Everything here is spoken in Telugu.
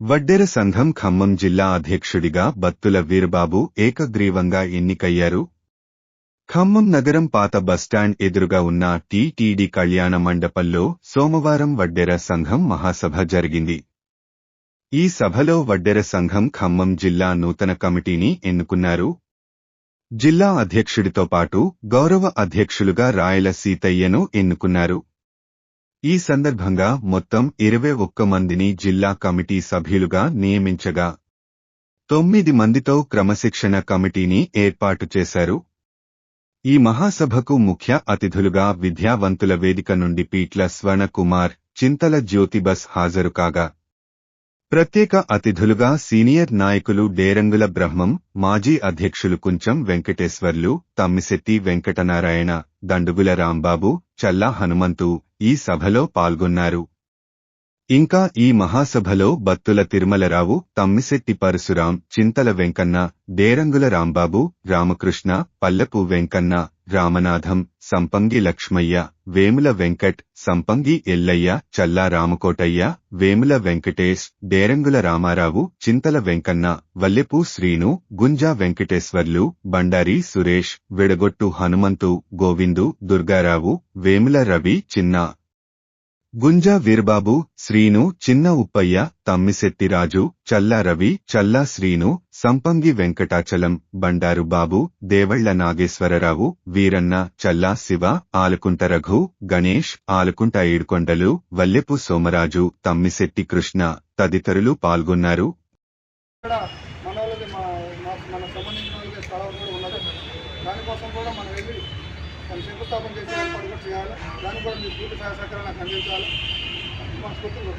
వడ్డెర సంఘం ఖమ్మం జిల్లా అధ్యక్షుడిగా బత్తుల వీరబాబు ఏకగ్రీవంగా ఎన్నికయ్యారు. ఖమ్మం నగరం పాత బస్టాండ్ ఎదురుగా ఉన్న టీటీడీ కళ్యాణ మండపంలో సోమవారం వడ్డెర సంఘం మహాసభ జరిగింది. ఈ సభలో వడ్డెర సంఘం ఖమ్మం జిల్లా నూతన కమిటీని ఎన్నుకున్నారు. జిల్లా అధ్యక్షుడితో పాటు గౌరవ అధ్యక్షులుగా రాయల సీతయ్యను ఎన్నుకున్నారు. ఈ సందర్భంగా మొత్తం 21 మందిని జిల్లా కమిటీ సభ్యులుగా నియమించగా 9 మందితో క్రమశిక్షణ కమిటీని ఏర్పాటు చేశారు. ఈ మహాసభకు ముఖ్య అతిథులుగా విద్యావంతుల వేదిక నుండి పీట్ల స్వర్ణ కుమార్, చింతల జ్యోతిబస్ హాజరు కాగా, ప్రత్యేక అతిథులుగా సీనియర్ నాయకులు డేరంగుల బ్రహ్మం, మాజీ అధ్యక్షులు కుంచం వెంకటేశ్వర్లు, తమ్మిశెట్టి వెంకటనారాయణ, దండుగుల రాంబాబు, చల్లా హనుమంతు ఈ సభలో పాల్గొన్నారు. ఇంకా ఈ మహాసభలో బత్తుల తిరుమలరావు, తమ్మిశెట్టి పరశురాం, చింతల వెంకన్న, డేరంగుల రాంబాబు, రామకృష్ణ, పల్లపు వెంకన్న, రామనాథం, సంపంగి లక్ష్మయ్య, వేముల వెంకట్, సంపంగి ఎల్లయ్య, చల్లా రామకోటయ్య, వేముల వెంకటేశ్, డేరంగుల రామారావు, చింతల వెంకన్న, వల్లెపు శ్రీను, గుంజా వెంకటేశ్వర్లు, బండారి సురేష్, విడగొట్టు హనుమంతు, గోవిందు, దుర్గారావు, వేముల రవి, చిన్న గుంజా వీరబాబు, శ్రీను, చిన్న ఉప్పయ్య, తమ్మిశెట్టి రాజు, చల్లా రవి, చల్లా శ్రీను, సంపంగి వెంకటాచలం, బండారు బాబు, దేవళ్ల నాగేశ్వరరావు, వీరన్న, చల్లా శివ, ఆలకుంట రఘు, గణేష్, ఆలకుంట ఏడుకొండలు, వల్లెపు సోమరాజు, తమ్మిశెట్టి కృష్ణ తదితరులు పాల్గొన్నారు. శంకుస్థాపన చేసి ఏర్పాటు కూడా చేయాలి. దాన్ని కూడా మీ పూర్తి సహకారాన్ని నాకు అందించాలి. మనస్ఫూర్తిగా